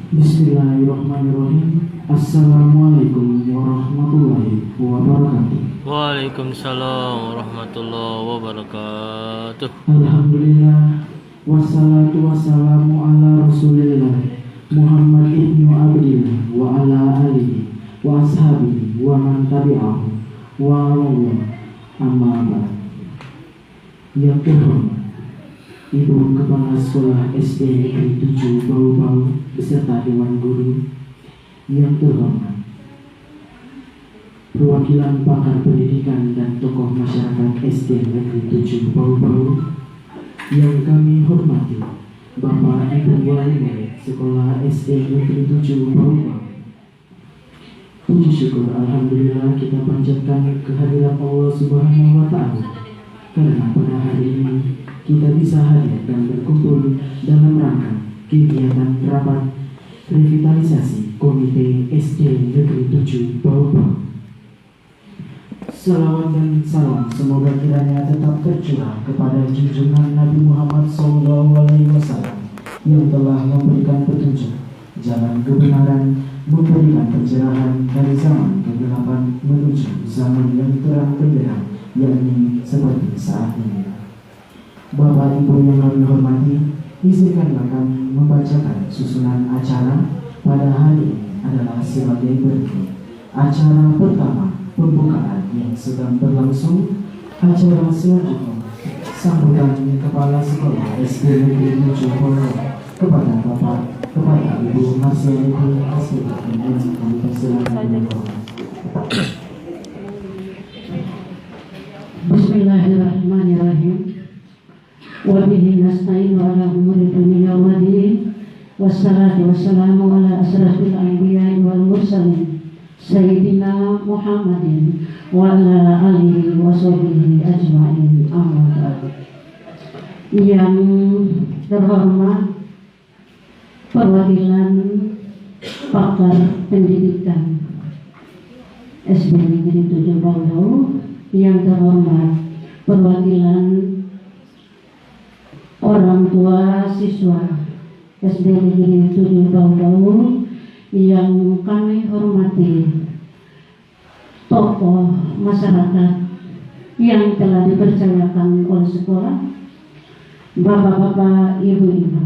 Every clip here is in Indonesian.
Bismillahirrahmanirrahim. Assalamualaikum warahmatullahi wabarakatuh. Waalaikumsalam warahmatullahi wabarakatuh. Alhamdulillah, wassalatu wassalamu ala rasulillah Muhammad ibnu Abdillah wa ala alihi wa ashabihi wa man tabi'ahu wa Allah amma ba'd. Yang terhormat Ibu Kepala Sekolah SD Negeri 7 Bau-Bau beserta Dewan Guru. Yang terhormat perwakilan pakar pendidikan dan tokoh masyarakat SD Negeri 7 Bau-Bau. Yang kami hormati Bapak Ibu Wali Murid Sekolah SD Negeri 7 Bau-Bau. Puji syukur alhamdulillah kita panjatkan kehadiran Allah Subhanahu wa Ta'ala, karena pada hari ini kita bisa hadir dan berkumpul dalam rangka kegiatan rapat revitalisasi Komite SD Negeri 7 Bau-Bau. Salawat dan salam semoga kiranya tetap tercurah kepada junjungan Nabi Muhammad SAW yang telah memberikan petunjuk jalan kebenaran, memberikan pencerahan dari zaman kegelapan menuju zaman yang terang benderang, yakni seperti saat ini. Bapak Ibu yang kami hormati, izinkanlah kami membacakan susunan acara pada hari ini adalah sebagai berikut. Acara pertama, pembukaan yang sedang berlangsung. Acara selanjutnya, sambutan Kepala Sekolah SD Negeri 7 Bau-Bau kepada Ibu Marsialiti Asmita yang kami persilakan. Bismillahirrahmanirrahim. Wabihi nasta'inu ala umuri dunia wa din. Wassalatu wassalamu ala asrafil anbiya'i wal mursalin Sayyidina Muhammadin wa ala alihi wa sahbihi ajma'in, amma ba'du. Yang terhormat perwakilan pakar pendidikan SD Negeri 7 Bau-Bau, yang terhormat perwakilan orang tua siswa SD Negeri 7 Bau-Bau, yang kami hormati tokoh masyarakat yang telah dipercayakan oleh sekolah, bapak-bapak, ibu-ibu,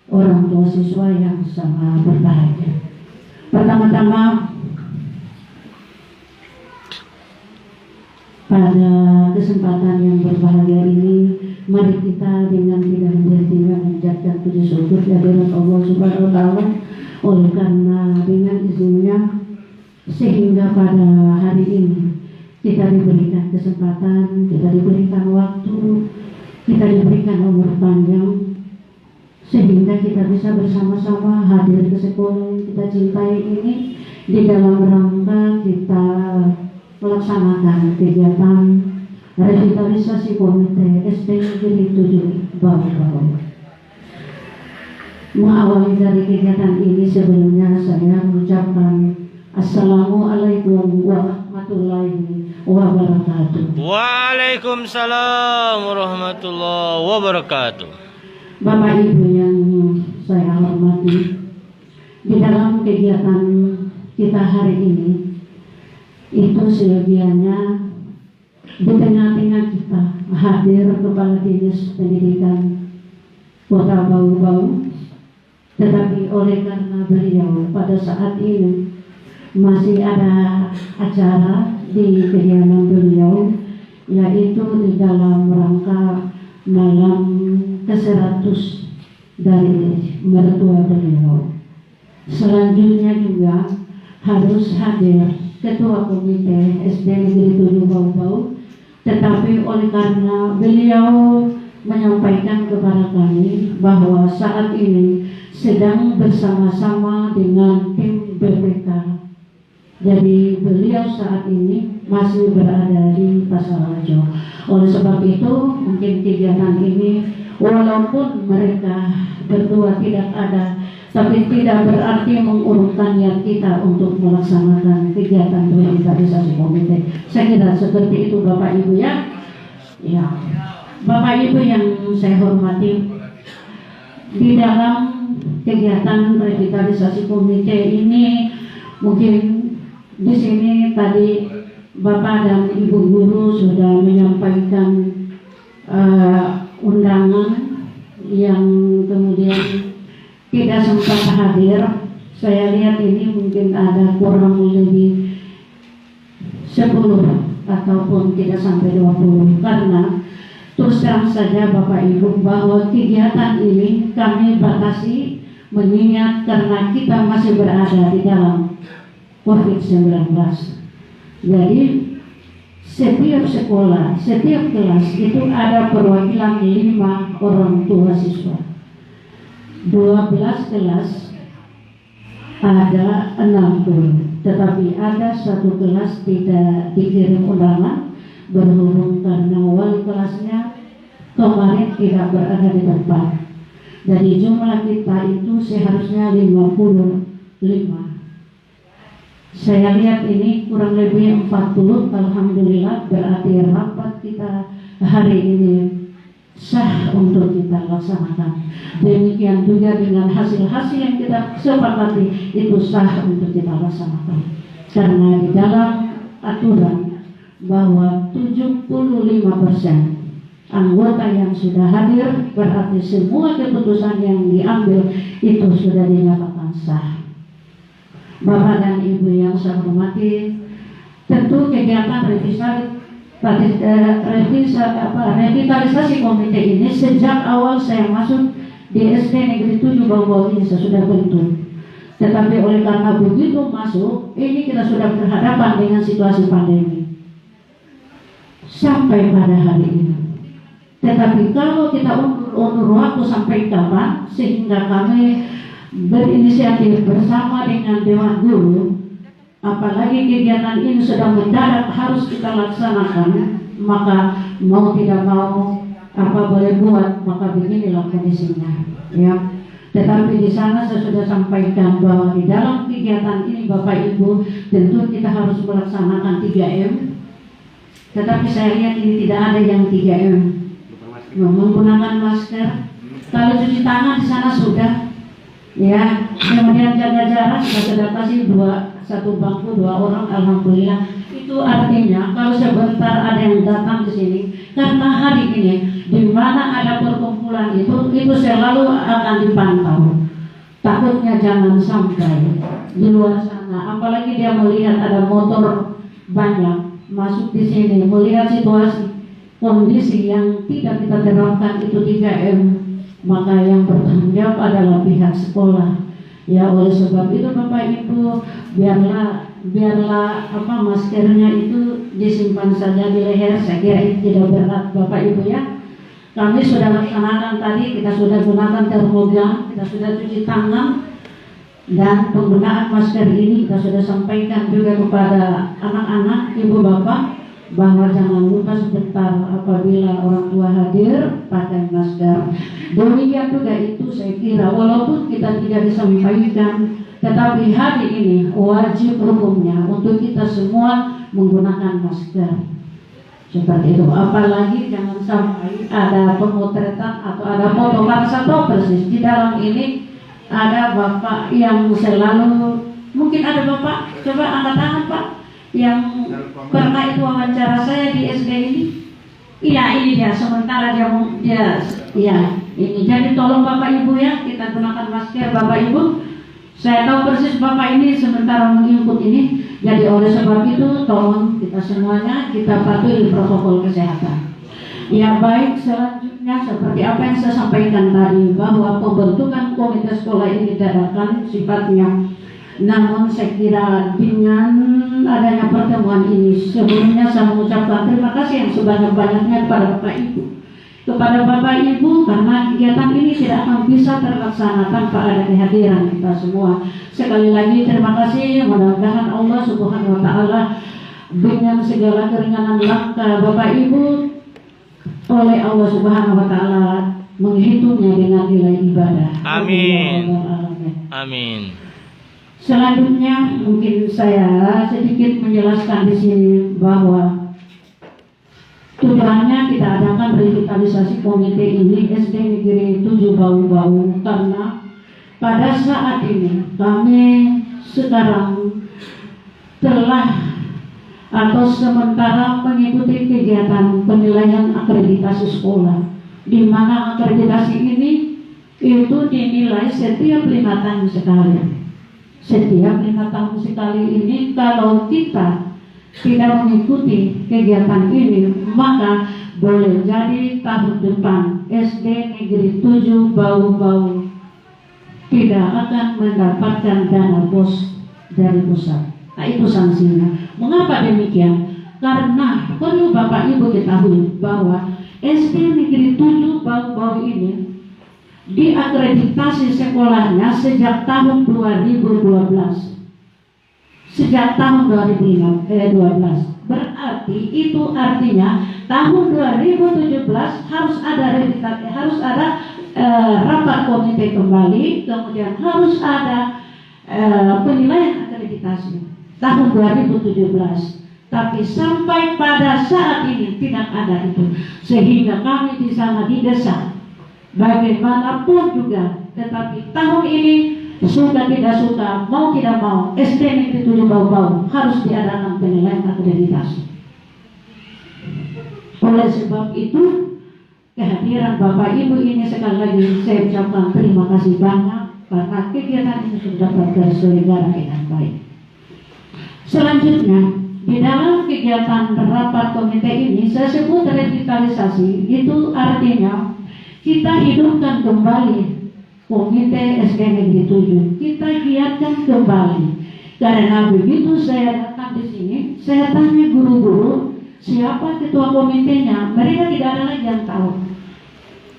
orang tua siswa yang sangat berbahagia. Pertama-tama, pada kesempatan yang berbahagia ini, mari kita dengan tidak henti-hentinya mengucapkan puji syukur kehadirat Allah Subhanahu wa Ta'ala, oleh karena dengan izinnya sehingga pada hari ini kita diberikan kesempatan, kita diberikan waktu, kita diberikan umur panjang, sehingga kita bisa bersama-sama hadir ke sekolah yang kita cintai ini di dalam rangka kita melaksanakan kegiatan revitalisasi Komite SD Negeri 7 Bau-Bau. Mengawali dari kegiatan ini, sebelumnya saya mengucapkan Assalamualaikum warahmatullahi wabarakatuh. Waalaikumsalam warahmatullahi wabarakatuh. Bapak Ibu yang saya hormati, di dalam kegiatan kita hari ini itu seyogianya di tengah-tengah kita hadir Kepala Dinas Pendidikan Kota Bau-Bau, tetapi oleh karena beliau pada saat ini masih ada acara di kediaman beliau, yaitu di dalam rangka malam ke-100 dari mertua beliau. Selanjutnya juga harus hadir Ketua Komite SD Negeri 7 Bau-Bau, tetapi oleh karena beliau menyampaikan kepada kami bahwa saat ini sedang bersama-sama dengan tim BPK, jadi beliau saat ini masih berada di Pasarajo. Oleh sebab itu, mungkin kegiatan ini walaupun mereka berdua tidak ada, tapi tidak berarti mengurungkan niat kita untuk melaksanakan kegiatan revitalisasi komite. Saya kira seperti itu Bapak Ibu ya. Ya, Bapak Ibu yang saya hormati, di dalam kegiatan revitalisasi komite ini mungkin di sini tadi Bapak dan Ibu guru sudah menyampaikan undangan yang kemudian tidak sempat hadir. Saya lihat ini mungkin ada kurang lebih 10 ataupun tidak sampai 20, karena terus terang saja Bapak Ibu bahwa kegiatan ini kami batasi mengingat karena kita masih berada di dalam COVID-19. Jadi setiap sekolah, setiap kelas itu ada perwakilan 5 orang tua siswa. 12 kelas ada 6 guru, tetapi ada satu kelas tidak dikirim undangan berhubung karena wali kelasnya kemarin tidak berada di tempat. Dari jumlah kita itu seharusnya 55. Saya lihat ini kurang lebih 40. Alhamdulillah, berarti rapat kita hari ini sah untuk kita laksanakan. Demikian juga dengan hasil-hasil yang kita sepakati itu sah untuk kita laksanakan. Karena di dalam aturan bahwa 75% anggota yang sudah hadir berarti semua keputusan yang diambil itu sudah dinyatakan sah. Bapak dan Ibu yang saya hormati, tentu kegiatan revitalisasi komite ini sejak awal saya masuk di SD Negeri 7 Bau-Bau ini saya sudah bentuk. Tetapi oleh karena begitu masuk, ini kita sudah berhadapan dengan situasi pandemi sampai pada hari ini. Tetapi kalau kita undur waktu sampai kapan, sehingga kami berinisiatif bersama dengan Dewan Guru, apalagi kegiatan ini sudah mendadak harus kita laksanakan, maka mau tidak mau apa boleh buat, maka beginilah kondisinya, ya. Tetapi di sana saya sudah sampaikan bahwa di dalam kegiatan ini Bapak Ibu tentu kita harus melaksanakan 3M. Tetapi saya lihat ini tidak ada yang 3M. Menggunakan masker, kalau cuci tangan di sana sudah, ya. Kemudian jaga jarak sudah kasih satu bangku 2 orang, alhamdulillah. Itu artinya kalau sebentar ada yang datang di sini, karena hari ini di mana ada perkumpulan itu selalu akan dipantau. Takutnya jangan sampai di luar sana, apalagi dia melihat ada motor banyak masuk di sini, melihat situasi kondisi yang tidak kita terapkan itu 3M, maka yang bertanggung jawab adalah pihak sekolah. Ya, oleh sebab itu Bapak Ibu, biarlah maskernya itu disimpan saja di leher. Saya kira itu tidak berat Bapak Ibu, ya. Kami sudah laksanakan tadi, kita sudah gunakan termogan, kita sudah cuci tangan, dan penggunaan masker ini kita sudah sampaikan juga kepada anak-anak, ibu bapak, bahwa jangan lupa sebentar apabila orang tua hadir pakai masker. Demikian juga itu saya kira walaupun kita tidak disampaikan, tetapi hari ini wajib hukumnya untuk kita semua menggunakan masker. Seperti itu. Apalagi jangan sampai ada pemotretan atau ada foto, karena saya tahu persis di dalam ini ada bapak yang selalu, mungkin ada bapak, coba angkat tangan Pak, yang pernah itu wawancara saya di SD ini. Iya, ini dia, sementara dia ini. Jadi tolong Bapak Ibu, ya, kita gunakan masker Bapak Ibu. Saya tahu persis Bapak ini sementara mengikut ini. Jadi oleh sebab itu tolong kita semuanya kita patuhi protokol kesehatan. Ya, baik, selanjutnya seperti apa yang saya sampaikan tadi, bahwa pembentukan komite sekolah ini dadakan sifatnya. Namun saya kira dengan adanya pertemuan ini, sebelumnya saya mengucapkan terima kasih yang sebanyak-banyaknya kepada Bapak Ibu. Kepada Bapak Ibu, karena kegiatan ini tidak akan bisa terlaksana tanpa ada kehadiran kita semua. Sekali lagi terima kasih, mudah-mudahan Allah Subhanahu wa Ta'ala dengan segala keringanan langkah Bapak Ibu oleh Allah Subhanahu wa Ta'ala menghitungnya dengan nilai ibadah. Amin. Amin. Selanjutnya mungkin saya sedikit menjelaskan di sini bahwa tujuannya kita adakan revitalisasi komite ini SD Negeri 7 Bau-Bau karena pada saat ini kami sekarang telah atau sementara mengikuti kegiatan penilaian akreditasi sekolah, di mana akreditasi ini itu dinilai setiap 5 tahun sekali. Setiap 5 tahun sekali ini kalau kita tidak mengikuti kegiatan ini, maka boleh jadi tahun depan SD Negeri 7 Bau-Bau tidak akan mendapatkan dana BOS dari pusat. Nah, itu sanksinya. Mengapa demikian? Karena perlu Bapak Ibu ketahui bahwa SD Negeri 7 Bau-Bau ini diakreditasi sekolahnya sejak tahun 2012. Sejak tahun 2012. Berarti itu artinya tahun 2017 harus ada rapat komite kembali, kemudian harus ada penilaian akreditasi tahun 2017. Tapi sampai pada saat ini tidak ada itu, sehingga kami di sana didesak bagaimanapun juga. Tetapi tahun ini suka tidak suka, mau tidak mau, SD Negeri 7 Bau-Bau harus diadakan penilaian akreditasi. Oleh sebab itu, kehadiran Bapak Ibu ini sekali lagi saya ucapkan terima kasih banyak, karena kegiatan ini sudah dapat terselenggara dengan baik. Selanjutnya, di dalam kegiatan rapat komite ini saya sebut revitalisasi. Itu artinya kita hidupkan kembali komite SD Negeri 7. Kita giatkan kembali. Karena begitu saya datang di sini, saya tanya guru-guru siapa ketua komitenya, mereka tidak ada lagi yang tahu.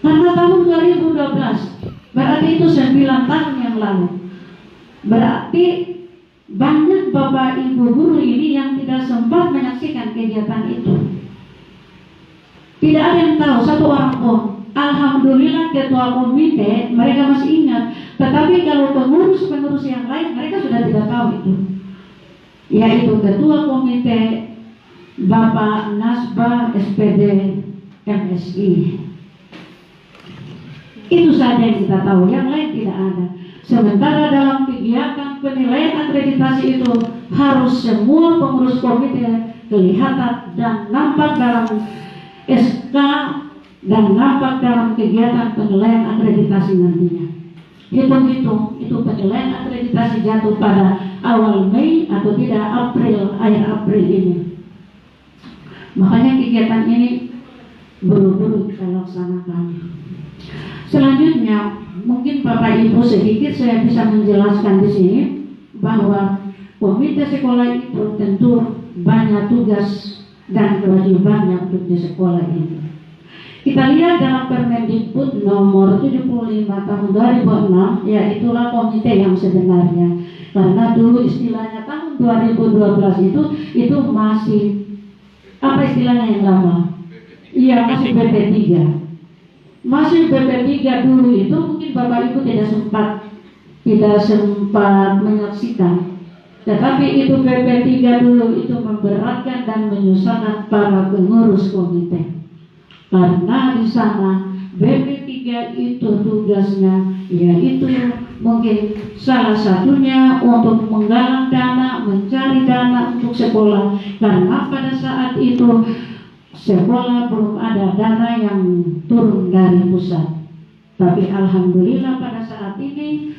Karena tahun 2012, berarti itu 9 tahun yang lalu. Berarti banyak Bapak Ibu guru ini yang tidak sempat menyaksikan kegiatan itu. Tidak ada yang tahu, satu orang pun. Alhamdulillah ketua komite mereka masih ingat. Tetapi kalau pengurus-pengurus yang lain mereka sudah tidak tahu itu. Yaitu ketua komite Bapak Nasba SPD MSI. Itu saja yang kita tahu, yang lain tidak ada. Sementara dalam kegiatan penilaian akreditasi itu harus semua pengurus komite kelihatan dan nampak dalam SK dan nampak dalam kegiatan penilaian akreditasi nantinya. Hitung-hitung itu penilaian akreditasi jatuh pada awal Mei atau tidak akhir April ini. Makanya kegiatan ini buru-buru kita laksanakan. Selanjutnya, mungkin Bapak Ibu sedikit saya bisa menjelaskan di sini bahwa komite sekolah itu tentu banyak tugas dan kewajibannya untuk di sekolah ini. Kita lihat dalam Permendikbud nomor 75 tahun 2006, ya itulah komite yang sebenarnya. Karena dulu istilahnya tahun 2012 itu masih apa istilahnya yang lama? Iya, masih BP3. Masih BP3 dulu itu mungkin Bapak Ibu tidak sempat menyaksikan. Tetapi itu BP3 dulu itu memberatkan dan menyusahkan para pengurus komite. Karena di sana BP3 itu tugasnya yaitu mungkin salah satunya untuk menggalang dana, mencari dana untuk sekolah. Karena pada saat itu sekolah belum ada dana yang turun dari pusat. Tapi alhamdulillah pada saat ini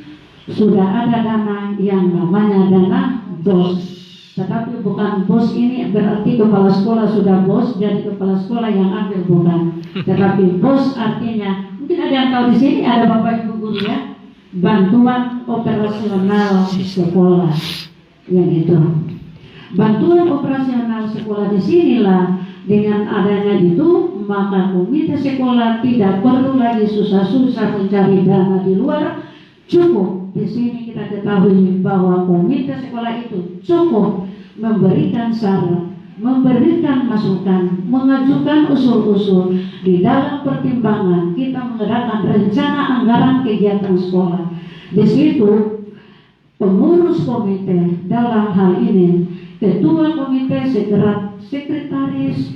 sudah ada dana yang namanya dana BOS. Tetapi bukan BOS ini berarti kepala sekolah sudah BOS, jadi kepala sekolah yang ambil bukan. Tetapi BOS artinya, mungkin ada yang tahu di sini, ada Bapak Ibu guru ya, bantuan operasional sekolah, yang itu. Bantuan operasional sekolah di sinilah dengan adanya itu maka komite sekolah tidak perlu lagi susah-susah mencari dana di luar. Cukup di sini kita ketahui bahwa komite sekolah itu cukup memberikan saran, memberikan masukan, mengajukan usul-usul. Di dalam pertimbangan kita mengadakan rencana anggaran kegiatan sekolah. Di situ pengurus komite dalam hal ini ketua komite, sekretaris,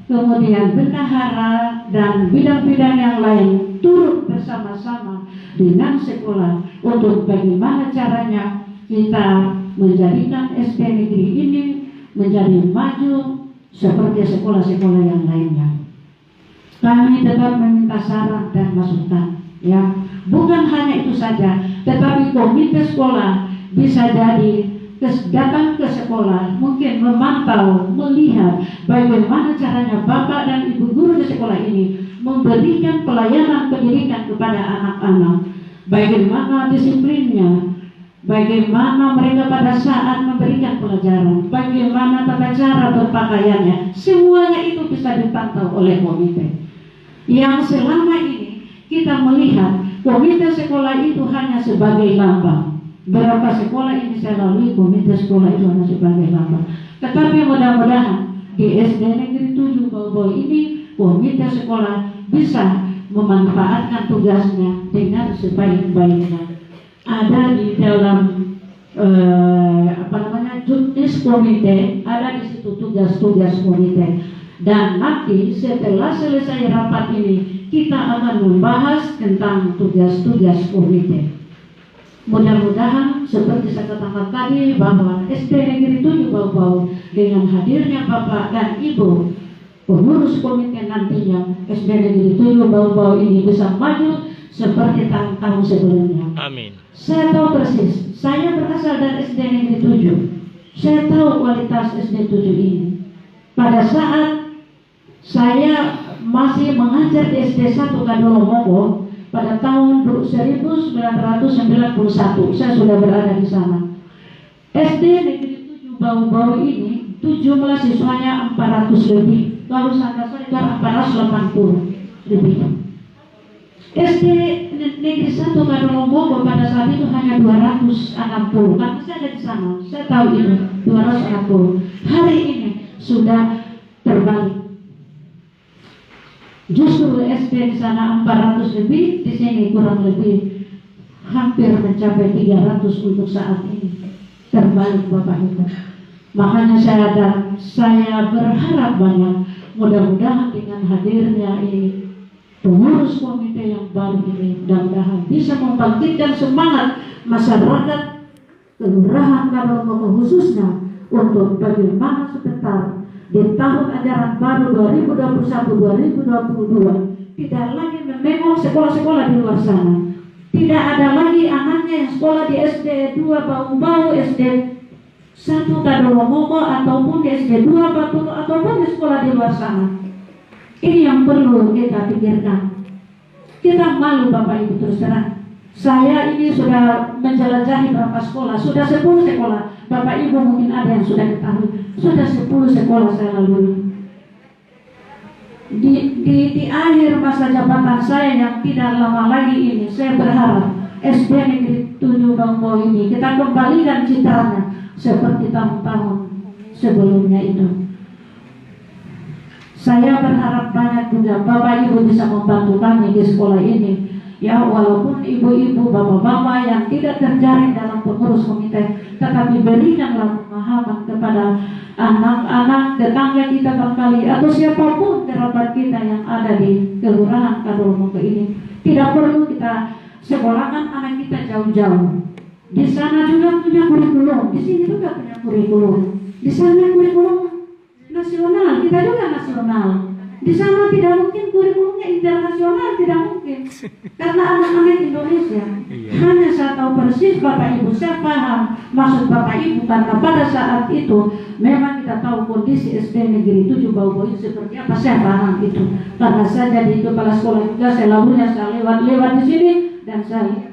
kemudian bendahara dan bidang-bidang yang lain turut bersama bersama-sama dengan sekolah untuk bagaimana caranya kita menjadikan SD negeri ini menjadi maju seperti sekolah-sekolah yang lainnya. Kami tetap meminta saran dan masukan, ya. Bukan hanya itu saja, tetapi komite sekolah bisa jadi datang ke sekolah, mungkin memantau, melihat bagaimana caranya Bapak dan Ibu guru di sekolah ini memberikan pelayanan pendidikan kepada anak-anak, bagaimana disiplinnya, bagaimana mereka pada saat memberikan pelajaran, bagaimana tata cara berpakaiannya, semuanya itu bisa dipantau oleh komite. Yang selama ini kita melihat komite sekolah itu hanya sebagai lambang. Berapa sekolah ini saya lalui, komite sekolah itu hanya sebagai lambang. Tetapi mudah-mudahan di SD Negeri 7 Bau-Bau ini komite sekolah bisa memanfaatkan tugasnya dengan sebaik-baiknya. Ada di dalam juknis komite, ada di situ tugas-tugas komite. Dan nanti setelah selesai rapat ini kita akan membahas tentang tugas-tugas komite. Mudah-mudahan seperti saya katakan tadi bahwa SD Negeri 7 Bau-Bau dengan hadirnya Bapak dan Ibu pengurus komite nantinya, SD Negeri 7 Bau-Bau ini bisa maju seperti tahun-tahun sebelumnya. Amin. Saya tahu persis, saya berasal dari SD Negeri 7. Saya tahu kualitas SD 7 ini. Pada saat saya masih mengajar di SD 1 Kadolomogo pada tahun 1991, saya sudah berada di sana. SD Negeri 7 Bau-Bau ini jumlah siswanya 400 lebih. Kalau saya sekitar 480 lebih. SD Negeri 1 Kadolomogo pada saat itu hanya 260. Karena saya ada di sana, saya tahu itu 260. Hari ini sudah terbalik. Justru SD di sana 400 lebih, di sini kurang lebih hampir mencapai 300 untuk saat ini. Terbalik Bapak Ibu. Makanya saya berharap banyak, mudah-mudahan dengan hadirnya ini pengurus komite yang baru ini, mudah-mudahan bisa membangkitkan semangat masyarakat kelurahan Kadolomogo khususnya untuk bagaimana sebentar di tahun ajaran baru 2021-2022 tidak lagi memengok sekolah-sekolah di luar sana. Tidak ada lagi anaknya yang sekolah di SD 2 Bau-Bau, SD 1 Kadolomogo ataupun di SD 2 Batu ataupun di sekolah di luar sana. Ini yang perlu kita pikirkan. Kita malu Bapak Ibu, terus terang. Saya ini sudah menjelajahi berapa sekolah, sudah 10 sekolah. Bapak Ibu mungkin ada yang sudah ketahui, sudah 10 sekolah saya lalui. Di akhir masa jabatan saya yang tidak lama lagi ini, saya berharap SD Negeri 7 Bau-Bau ini kita kembalikan citranya seperti tahun-tahun sebelumnya itu. Saya berharap banyak juga Bapak Ibu bisa membantu kami di sekolah ini. Ya, walaupun ibu-ibu, bapak-bapak yang tidak terjaring dalam pengurus komite, tetapi berikanlah pemahaman kepada anak-anak tetangga kita barangkali atau siapapun kerabat kita yang ada di kelurahan Kadolomogo ini. Tidak perlu kita sekolahkan anak kita jauh-jauh. Di sana juga punya kurikulum, di sini juga punya kurikulum. Di sana kurikulum nasional, kita juga nasional. Di sana tidak mungkin kurikulumnya internasional, tidak mungkin. Karena anak-anak Indonesia. Hanya saya tahu persis Bapak Ibu, saya paham maksud Bapak Ibu, karena pada saat itu memang kita tahu kondisi SD Negeri 7 Bau-Bau seperti apa, saya paham itu. Karena saya jadi kepala sekolah juga, saya lalunya saya lewat di sini dan saya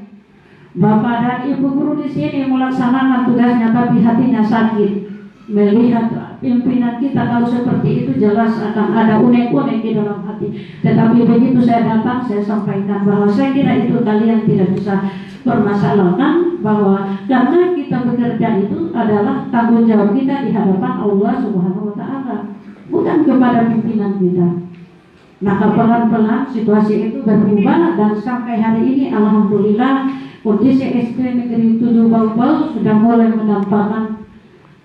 Bapak dan Ibu guru di sini melaksanakan tugasnya, tapi hatinya sakit melihat pimpinan kita kalau seperti itu, jelas akan ada unek-unek di dalam hati. Tetapi begitu saya datang, saya sampaikan bahwa saya kira itu kalian tidak bisa permasalahkan, bahwa karena kita bekerja itu adalah tanggung jawab kita di hadapan Allah Subhanahu wa Ta'ala, bukan kepada pimpinan kita. Maka pelan-pelan situasi itu berubah dan sampai hari ini alhamdulillah kondisi SD Negeri 7 Bau-Bau sudah mulai menampakkan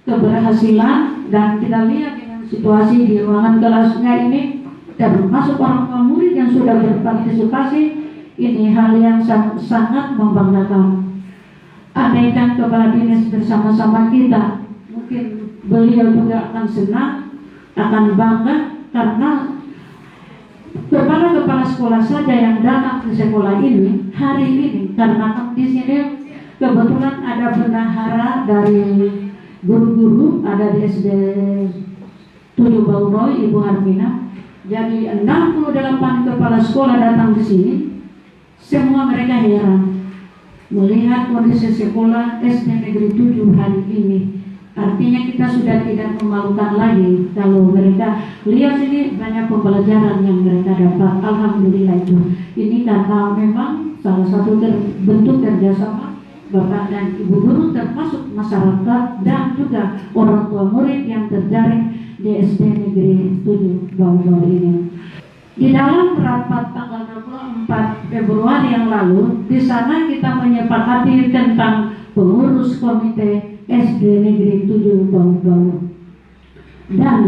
keberhasilan, dan kita lihat dengan situasi di ruangan kelasnya ini, termasuk orang tua murid yang sudah berpartisipasi, ini hal yang sangat membanggakan. Andaikan kepala dinas bersama-sama kita, mungkin beliau juga akan senang, akan bangga, karena kepala sekolah saja yang datang ke sekolah ini hari ini, karena di sini kebetulan ada bendahara dari guru-guru, ada di SD 7 Bauroy, Ibu Harmina. Jadi 68 kepala sekolah datang ke sini. Semua mereka heran melihat kondisi sekolah SD Negeri 7 hari ini. Artinya kita sudah tidak memalukan lagi kalau mereka lihat sini banyak pembelajaran yang mereka dapat. Alhamdulillah itu. Ini karena memang salah satu bentuk kerjasama Bapak dan Ibu guru, termasuk masyarakat dan juga orang tua murid yang terjaring di SD Negeri 7 Bauroy ini. Di dalam rapat tanggal 24 Februari yang lalu, di sana kita menyepakati tentang pengurus komite SD Negeri 7 Bauroy. Dan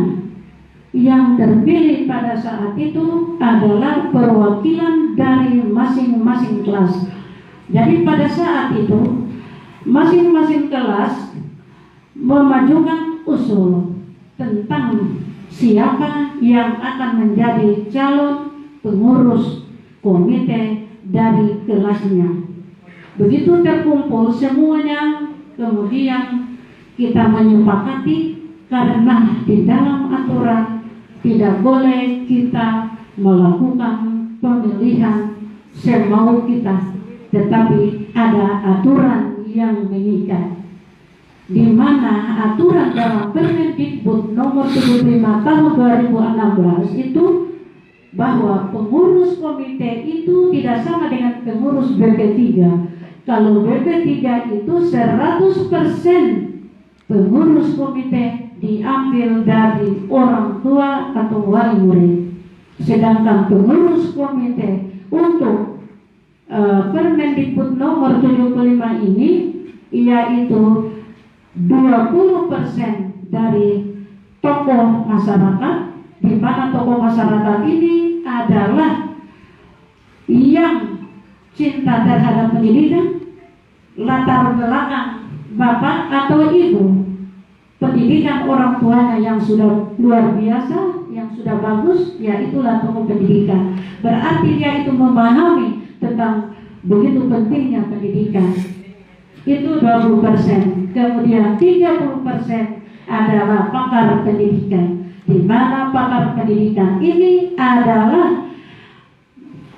yang terpilih pada saat itu adalah perwakilan dari masing-masing kelas. Jadi pada saat itu masing-masing kelas memajukan usul tentang siapa yang akan menjadi calon pengurus komite dari kelasnya. Begitu terkumpul semuanya, kemudian kita menyepakati karena di dalam aturan tidak boleh kita melakukan pemilihan semau kita, tetapi ada aturan yang mengikat, di mana aturan dalam Permendikbud nomor 75 tahun 2016 itu bahwa pengurus komite itu tidak sama dengan pengurus BP3. Kalau BP3 itu 100% pengurus komite diambil dari orang tua atau wali murid. Sedangkan pengurus komite untuk Permendikbud nomor 75 ini yaitu 20% dari tokoh masyarakat, di mana tokoh masyarakat ini adalah yang cinta terhadap pendidikan, latar belakang bapak atau ibu, pendidikan orang tuanya yang sudah luar biasa, yang sudah bagus, ya itulah tokoh pendidikan. Berarti dia itu memahami tentang begitu pentingnya pendidikan. Itu 20%. Kemudian 30% adalah pakar pendidikan, di mana pakar pendidikan ini adalah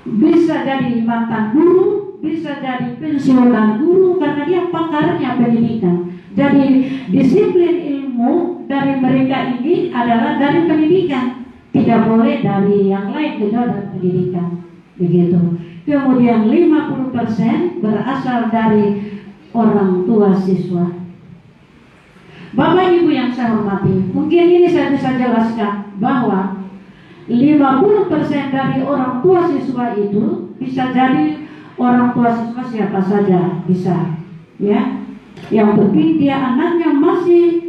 bisa jadi mantan guru, bisa jadi pensiunan guru, karena dia pakarnya pendidikan. Jadi disiplin ilmu dari mereka ini adalah dari pendidikan, tidak boleh dari yang lain kecuali pendidikan. Begitu. Kemudian 50% berasal dari orang tua siswa. Bapak Ibu yang saya hormati, mungkin ini saya bisa jelaskan bahwa 50% dari orang tua siswa itu bisa jadi orang tua siswa siapa saja bisa, ya. Yang penting dia anaknya masih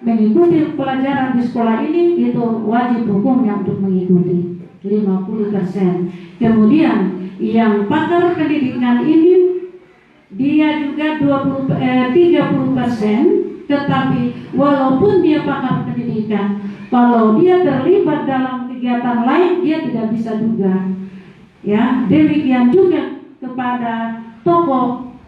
mengikuti pelajaran di sekolah ini, itu wajib hukumnya untuk mengikuti 50%. Kemudian yang pakar pendidikan ini dia juga 30%, tetapi walaupun dia pakar pendidikan, kalau dia terlibat dalam kegiatan lain dia tidak bisa juga. Ya, demikian juga kepada tokoh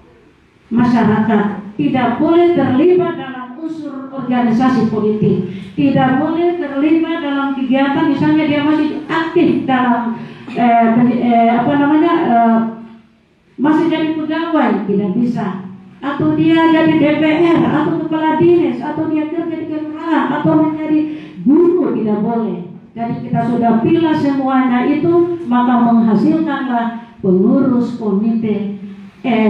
masyarakat, tidak boleh terlibat dalam unsur organisasi politik, tidak boleh terlibat dalam kegiatan, misalnya dia masih aktif dalam masih jadi pegawai, tidak bisa, atau dia jadi DPR atau kepala dinas, atau dia kerja di kelurahan atau menjadi guru, tidak boleh. Jadi kita sudah pilih semuanya itu, maka menghasilkanlah pengurus komite,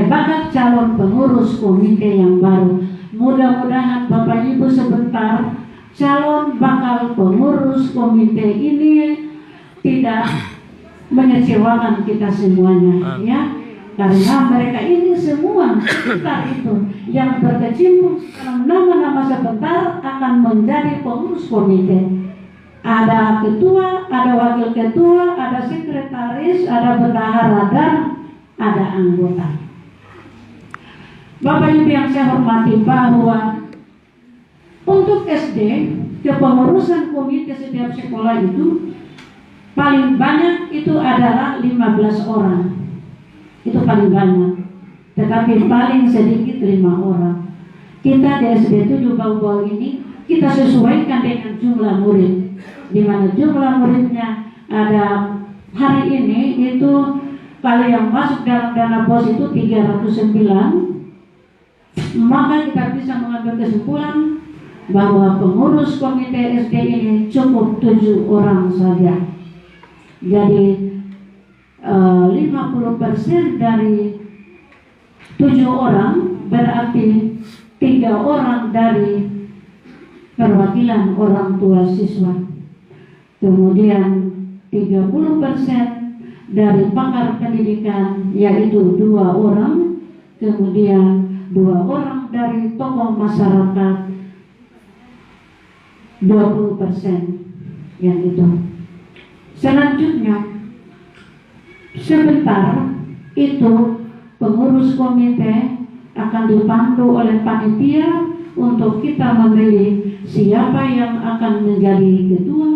bakal calon pengurus komite yang baru. Mudah-mudahan Bapak Ibu sebentar calon bakal pengurus komite ini tidak mengecewakan kita semuanya, ya. Karena mereka ini semua sebentar itu yang berkecimpung dalam nama-nama sebentar akan menjadi pengurus komite. Ada ketua, ada wakil ketua, ada sekretaris, ada bendahara, dan ada anggota. Bapak Ibu yang saya hormati, bahwa untuk SD, kepengurusan komite setiap sekolah itu paling banyak itu adalah 15 orang. Itu paling banyak. Tetapi paling sedikit 5 orang. Kita di SD 7 Bau-Bau ini kita sesuaikan dengan jumlah murid, di mana jumlah muridnya ada hari ini itu kalau yang masuk dalam dana BOS itu 309, maka kita bisa mengambil kesimpulan bahwa pengurus komite SD ini cukup 7 orang saja. Jadi 50% dari 7 orang berarti 3 orang dari perwakilan orang tua siswa. Kemudian 30% dari pakar pendidikan, yaitu 2 orang. Kemudian 2 orang dari tokoh masyarakat, 20% yang itu. Selanjutnya, sebentar itu pengurus komite akan dipandu oleh panitia untuk kita memilih siapa yang akan menjadi ketua,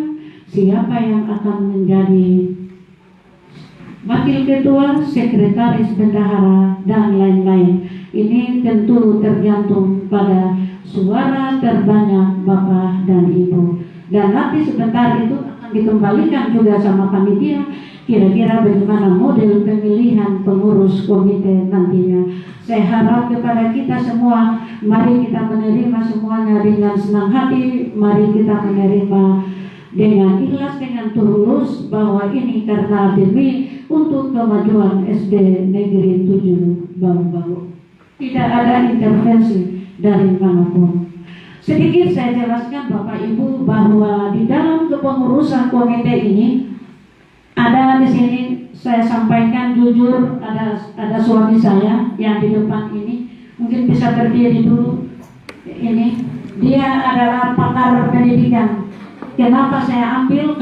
siapa yang akan menjadi wakil ketua, sekretaris, bendahara, dan lain-lain. Ini tentu tergantung pada suara terbanyak Bapak dan Ibu. Dan nanti sebentar itu akan dikembalikan juga sama panitia kira-kira bagaimana model pemilihan pengurus komite nantinya. Saya harap kepada kita semua, mari kita menerima semuanya dengan senang hati, mari kita menerima dengan ikhlas, dengan tulus, bahwa ini karena demi untuk kemajuan SD Negeri 7 Bau-Bau. Tidak ada intervensi dari manapun. Sedikit saya jelaskan Bapak Ibu bahwa di dalam kepengurusan komite ini ada di sini saya sampaikan jujur, ada suami saya yang di depan ini, mungkin bisa berdiri dulu. Ini dia adalah pakar pendidikan. Kenapa saya ambil?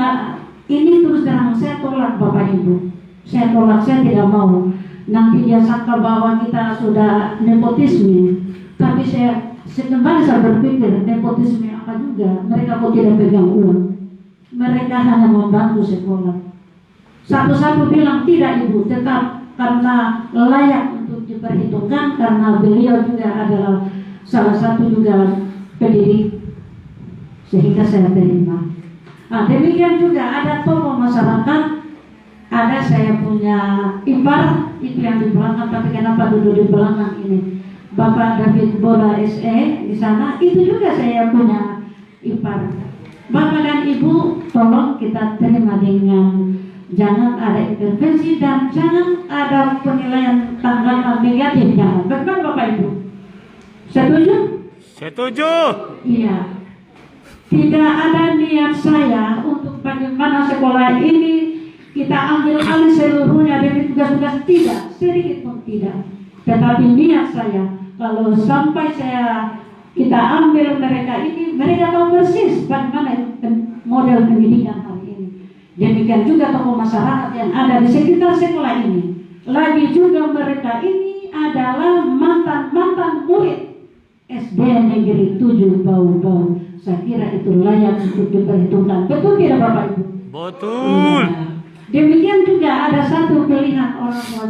Ini terus terang saya tolak Bapak Ibu. Saya tolak, saya tidak mau. Nanti dia sangka bahwa kita sudah nepotisme. Tapi saya kembali saya berpikir nepotisme apa juga? Mereka kok tidak pegang uang. Mereka hanya membantu sekolah. Satu-satu bilang tidak Ibu, tetap karena layak untuk diperhitungkan, karena beliau juga adalah salah satu juga pendidik, sehingga saya terima. Nah, demikian juga ada tokoh masyarakat, ada saya punya ipar itu yang di belakang, tapi kenapa duduk di belakang ini? Bapak David Bola SE di sana, itu juga saya punya ipar. Bapak dan Ibu, tolong kita terima dengan jangan ada intervensi dan jangan ada penilaian tanggapan negatif, jangan. Bagaimana Bapak Ibu? Setuju? Setuju. Iya. Tidak ada niat saya untuk bagaimana sekolah ini kita ambil alih seluruhnya dari tugas-tugas, tidak, sedikit pun tidak. Tetapi niat saya, kalau sampai kita ambil mereka ini, mereka tahu persis bagaimana model pendidikan hari ini. Demikian juga tokoh masyarakat yang ada di sekitar sekolah ini. Lagi juga mereka ini adalah mantan murid SD Negeri 7 Bau-Bau. Saya kira itu layak untuk diperhitungkan. Betul tidak Bapak Ibu? Betul. Ya. Demikian juga ada satu pilihan orang tua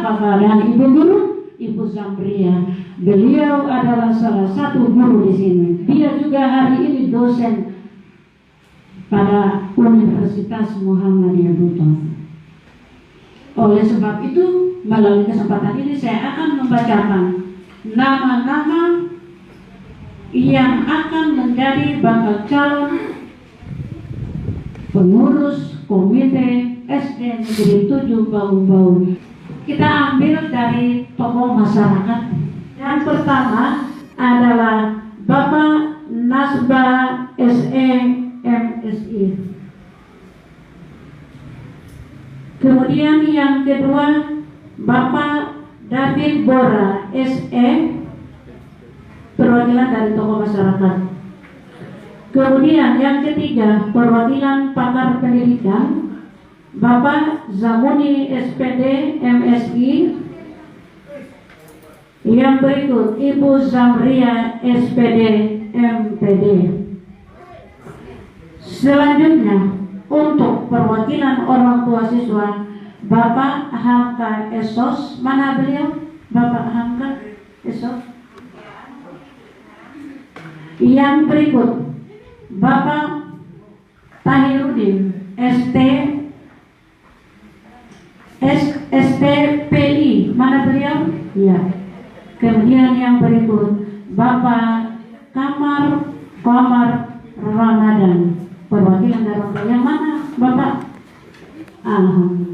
Bapak dan Ibu guru, Ibu Zambria. Beliau adalah salah satu guru di sini. Dia juga hari ini dosen pada Universitas Muhammadiyah Buton. Oleh sebab itu, melalui kesempatan ini saya akan membacakan nama-nama yang akan menjadi bakal calon pengurus komite SD Negeri 7 Bau-Bau. Kita ambil dari tokoh masyarakat. Yang pertama adalah Bapak Nasba SE MSI. Kemudian yang kedua Bapak David Bora SE, perwakilan dari tokoh masyarakat. Kemudian yang ketiga, perwakilan pakar pendidikan, Bapak Zamuni SPD MSI. Yang berikut Ibu Zamria SPD MPD. Selanjutnya untuk perwakilan orang tua siswa, Bapak Hamka Esos. Mana beliau? Bapak Hamka Esos. Yang berikut Bapak Tahirudin STPI. Mana beliau? Ya. Kemudian yang berikut Bapak Kamar Ramadan, perwakilan dari orang tua. Yang mana Bapak? Alhamdulillah.